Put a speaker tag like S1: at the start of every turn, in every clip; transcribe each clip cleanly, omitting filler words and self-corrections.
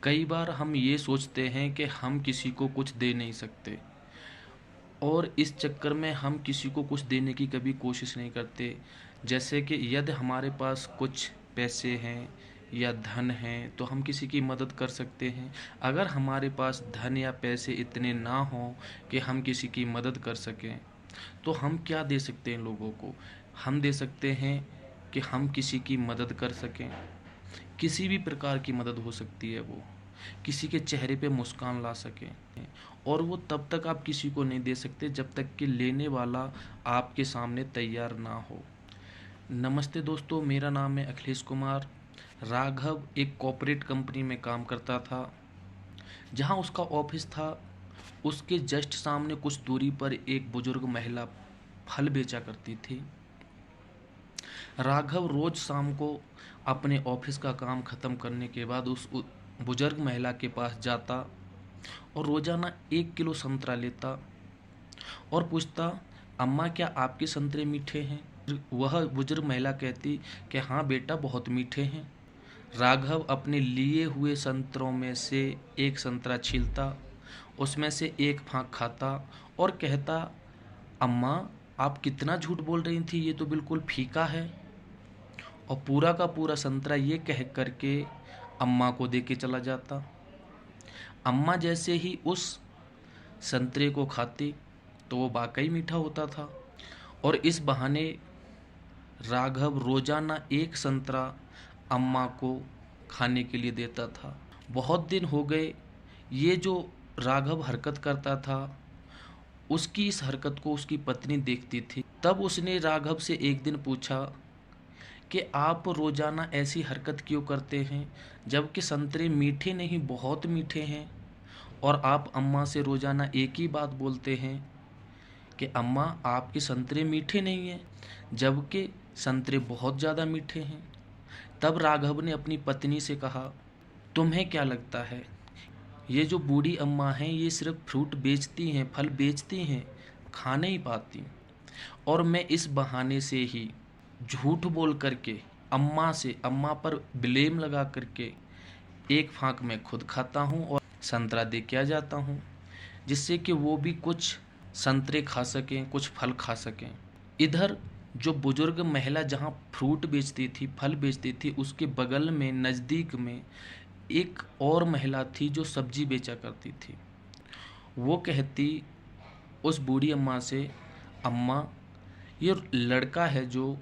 S1: कई बार हम ये सोचते हैं कि हम किसी को कुछ दे नहीं सकते और इस चक्कर में हम किसी को कुछ देने की कभी कोशिश नहीं करते। जैसे कि यदि हमारे पास कुछ पैसे हैं या धन है तो हम किसी की मदद कर सकते हैं। अगर हमारे पास धन या पैसे इतने ना हों कि हम किसी की मदद कर सकें तो हम क्या दे सकते हैं लोगों को। हम दे सकते हैं कि हम किसी की मदद कर सकें। किसी भी प्रकार की मदद हो सकती है, वो किसी के चेहरे पे मुस्कान ला सके। और वो तब तक आप किसी को नहीं दे सकते जब तक कि लेने वाला आपके सामने तैयार ना हो। नमस्ते दोस्तों, मेरा नाम है अखिलेश कुमार। राघव एक कॉर्पोरेट कंपनी में काम करता था। जहां उसका ऑफिस था उसके जस्ट सामने कुछ दूरी पर एक बुजुर्ग महिला फल बेचा करती थी। राघव रोज शाम को अपने ऑफिस का काम ख़त्म करने के बाद उस बुजुर्ग महिला के पास जाता और रोज़ाना 1 किलो संतरा लेता और पूछता, अम्मा क्या आपके संतरे मीठे हैं? वह बुजुर्ग महिला कहती कि हाँ बेटा, बहुत मीठे हैं। राघव अपने लिए हुए संतरों में से एक संतरा छीलता, उसमें से एक फाँक खाता और कहता, अम्मा आप कितना झूठ बोल रही थी, ये तो बिल्कुल फीका है। और पूरा का पूरा संतरा ये कह करके अम्मा को दे के चला जाता। अम्मा जैसे ही उस संतरे को खाती तो वो वाकई मीठा होता था और इस बहाने राघव रोजाना एक संतरा अम्मा को खाने के लिए देता था। बहुत दिन हो गए ये जो राघव हरकत करता था, उसकी इस हरकत को उसकी पत्नी देखती थी। तब उसने राघव से एक दिन पूछा कि आप रोज़ाना ऐसी हरकत क्यों करते हैं, जबकि संतरे मीठे नहीं बहुत मीठे हैं और आप अम्मा से रोज़ाना एक ही बात बोलते हैं कि अम्मा आपके संतरे मीठे नहीं हैं, जबकि संतरे बहुत ज़्यादा मीठे हैं। तब राघव ने अपनी पत्नी से कहा, तुम्हें क्या लगता है ये जो बूढ़ी अम्मा हैं ये सिर्फ फ्रूट बेचती हैं, फल बेचती हैं, खा नहीं पाती, और मैं इस बहाने से ही झूठ बोल करके अम्मा पर ब्लेम लगा करके एक फाँक मैं खुद खाता हूँ और संतरा दे के आ जाता हूँ, जिससे कि वो भी कुछ संतरे खा सकें, कुछ फल खा सकें। इधर जो बुजुर्ग महिला जहाँ फ्रूट बेचती थी, फल बेचती थी, उसके बगल में नज़दीक में एक और महिला थी जो सब्जी बेचा करती थी। वो कहती उस बूढ़ी अम्मा से, अम्मा ये लड़का है जो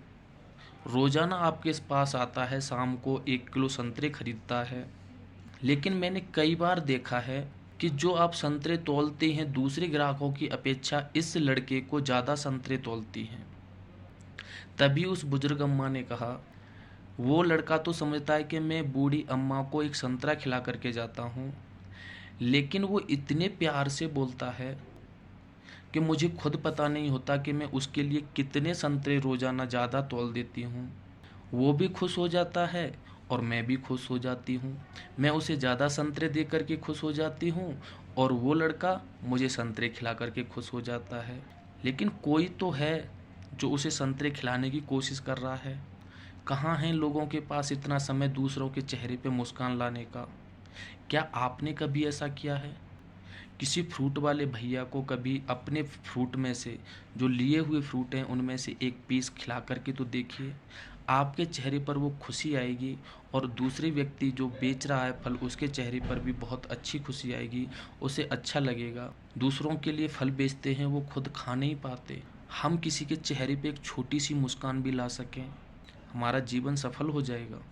S1: रोज़ाना आपके पास आता है, शाम को 1 किलो संतरे खरीदता है, लेकिन मैंने कई बार देखा है कि जो आप संतरे तौलते हैं दूसरे ग्राहकों की अपेक्षा इस लड़के को ज़्यादा संतरे तौलती हैं। तभी उस बुजुर्ग अम्मा ने कहा, वो लड़का तो समझता है कि मैं बूढ़ी अम्मा को एक संतरा खिला करके जाता हूँ, लेकिन वो इतने प्यार से बोलता है कि मुझे खुद पता नहीं होता कि मैं उसके लिए कितने संतरे रोज़ाना ज़्यादा तौल देती हूँ। वो भी खुश हो जाता है और मैं भी खुश हो जाती हूँ। मैं उसे ज़्यादा संतरे दे करके खुश हो जाती हूँ और वो लड़का मुझे संतरे खिला करके खुश हो जाता है। लेकिन कोई तो है जो उसे संतरे खिलाने की कोशिश कर रहा है। कहाँ है लोगों के पास इतना समय दूसरों के चेहरे पे मुस्कान लाने का? क्या आपने कभी ऐसा किया है? किसी फ्रूट वाले भैया को कभी अपने फ्रूट में से जो लिए हुए फ्रूट हैं उनमें से एक पीस खिला करके तो देखिए, आपके चेहरे पर वो खुशी आएगी और दूसरे व्यक्ति जो बेच रहा है फल, उसके चेहरे पर भी बहुत अच्छी खुशी आएगी, उसे अच्छा लगेगा। दूसरों के लिए फल बेचते हैं, वो खुद खा नहीं पाते। हम किसी के चेहरे पे एक छोटी सी मुस्कान भी ला सकें, हमारा जीवन सफल हो जाएगा।